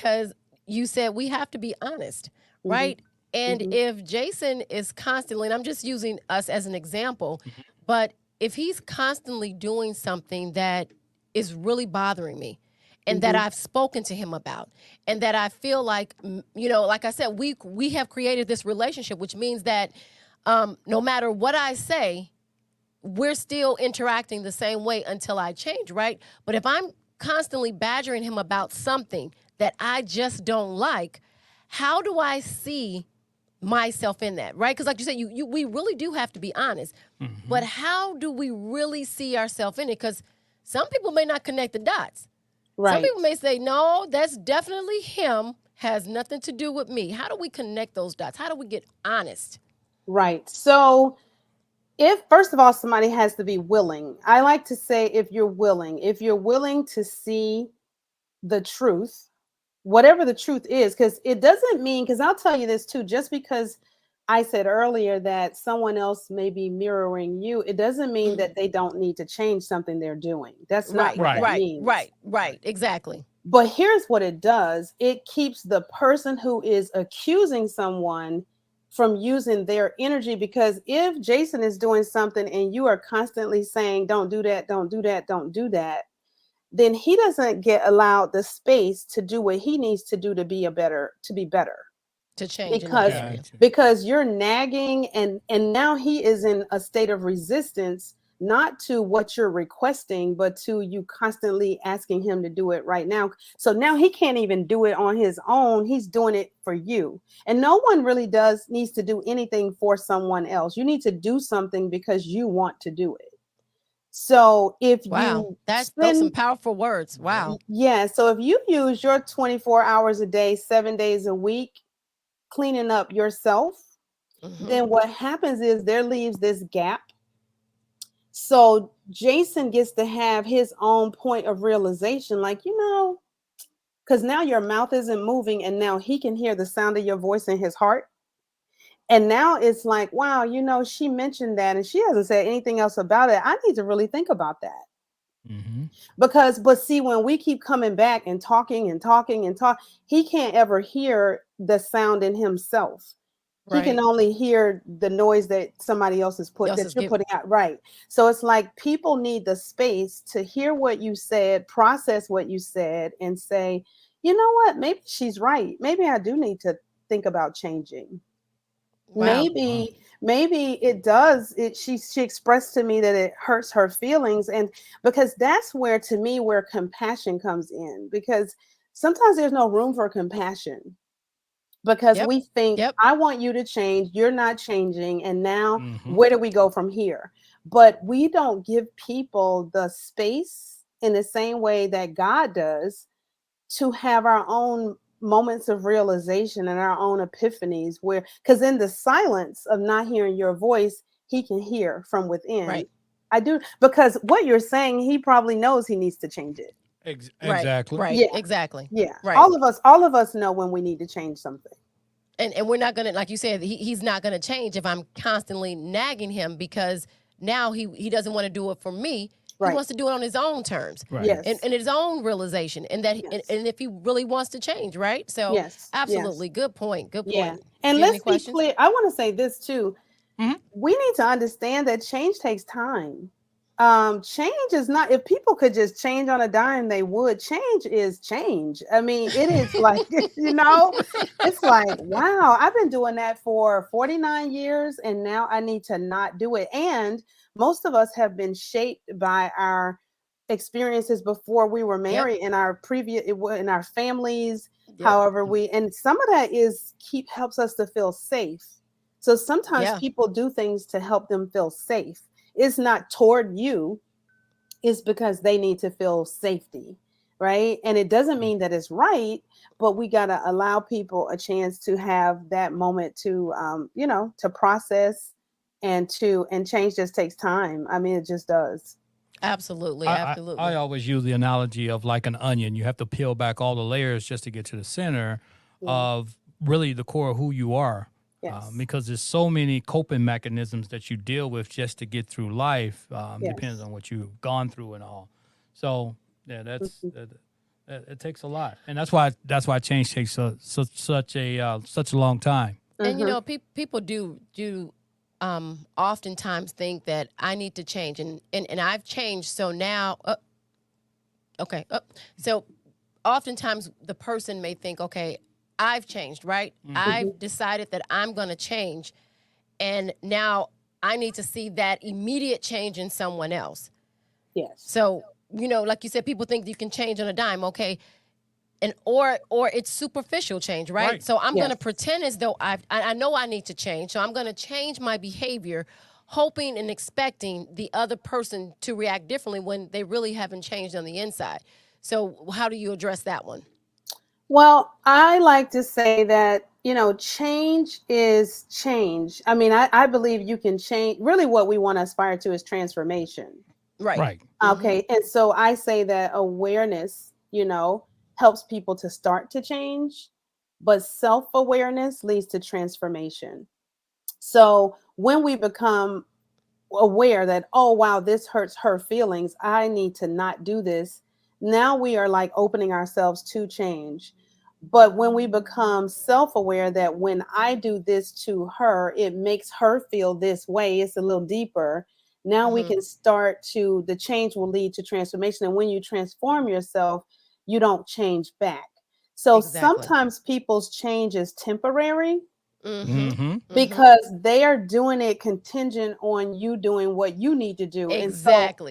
because you said we have to be honest, Mm-hmm. right? And Mm-hmm. if Jason is constantly, and I'm just using us as an example, Mhm. but if he's constantly doing something that is really bothering me and that Mm-hmm. I've spoken to him about and that I feel like, like I said, we have created this relationship, which means that no matter what I say, we're still interacting the same way until I change, right? But if I'm constantly badgering him about something that I just don't like, how do I see myself in that, right? Because like you said, we really do have to be honest. But Mhm. how do we really see ourselves in it? Because some people may not connect the dots. Some Right. people may say, no, that's definitely him, has nothing to do with me. How do we connect those dots? How do we get honest? Right. So if first of all somebody has to be willing. I like to say if you're willing to see the truth, whatever the truth is, because it doesn't mean, because I'll tell you this too, just because I said earlier that someone else may be mirroring you, it doesn't mean Mhm. that they don't need to change something they're doing. That's not Right, what Right. that right, means. right, right. Right. Exactly. But here's what it does: it keeps the person who is accusing someone from using their energy. Because if Jason is doing something and you are constantly saying, don't do that, don't do that, don't do that, then he doesn't get allowed the space to do what he needs to do to be better. To change in that because area. Gotcha. because you're nagging, and now he is in a state of resistance, not to what you're requesting but to you constantly asking him to do it right now. So now he can't even do it on his own, he's doing it for you. And no one really does needs to do anything for someone else. You need to do something because you want to do it. So if Wow. you That's those some spend powerful words. Yep. Wow. yeah, so if you use your 24 hours a day, 7 days a week, cleaning up yourself, Hmm. then what happens is there leaves this gap. So Jason gets to have his own point of realization, like, because now your mouth isn't moving and now he can hear the sound of your voice in his heart. And now it's like, wow, she mentioned that and she hasn't said anything else about it. I need to really think about that. Mhm. But see, when we keep coming back and talking and talking and talk, he can't ever hear the sound in himself. He can Right. only hear the noise that somebody else is Else that is you're giving. putting out. Right. So it's like people need the space to hear what you said, process what you said, and say, you know what, maybe she's right, maybe I do need to think about changing. Wow. Wow. Maybe it does it she expressed to me that it hurts her feelings. And because that's where, to me, where compassion comes in, because sometimes there's no room for compassion, because Yep. we think, Yep. I want you to change, you're not changing, and now Mhm. where do we go from here? But we don't give people the space in the same way that God does, to have our own moments of realization and our own epiphanies, where, because in the silence of not hearing your voice, he can hear from within. Right. I do, because what you're saying, he probably knows he needs to change it. Right. Exactly. Right. Yeah, Exactly. yeah, Right. all of us know when we need to change something. And we're not gonna, like you said, he's not gonna change if I'm constantly nagging him because now he doesn't want to do it for me. He Right. wants to do it on his own terms Right. Yes. and his own realization, and Yes. and if he really wants to change, right? So Yes. Yes. absolutely, good point. Good Yeah. point. And You have any let's be questions? clear. I want to say this too. Mhm. We need to understand that change takes time. Change is not, if people could just change on a dime, they would. Change is change. I mean, it is like, it's like, wow, I've been doing that for 49 years and now I need to not do it. And most of us have been shaped by our experiences before we were Yep. married, in our previous, in our families, Yep. however we, and some of that is keep helps us to feel safe. So sometimes Yeah. people do things to help them feel safe. It's not toward you, it's because they need to feel safety, right? And it doesn't mean that it's right, but we got to allow people a chance to have that moment to, to process, and change just takes time. I mean, it just does. Absolutely. I Absolutely. always use the analogy of like an onion. You have to peel back all the layers just to get to the center Yeah. of really the core of who you are. Yes. Because there's so many coping mechanisms that you deal with just to get through life. Depends Yes. on what you've gone through and all. So yeah, Mhm. It takes a lot, and that's why change takes such a long time. And Mhm. people do oftentimes think that I need to change, and I've changed. So now, okay, so oftentimes the person may think, okay, I've changed, right? Mhm. I've decided that I'm going to change, and now I need to see that immediate change in someone else. Yes. So, like you said, people think you can change on a dime, okay? And or it's superficial change, right? Right. So I'm going Yes. to pretend as though I know I need to change. So I'm going to change my behavior, hoping and expecting the other person to react differently when they really haven't changed on the inside. So how do you address that one? Well, I like to say that, change is change. I mean, I believe you can change. Really, what we want to aspire to is transformation. Right. Right. Mm-hmm. Okay. And so I say that awareness, helps people to start to change, but self awareness leads to transformation. So when we become aware that, oh wow, this hurts her feelings, I need to not do this, now we are like opening ourselves to change. But when we become self-aware that when I do this to her, it makes her feel this way, it's a little deeper. Now we Mm-hmm. can start to, the change will lead to transformation, and when you transform yourself, you don't change back. So Exactly. sometimes people's change is temporary Mm-hmm. Mm-hmm. Mm-hmm. because they are doing it contingent on you doing what you need to do. And so Exactly.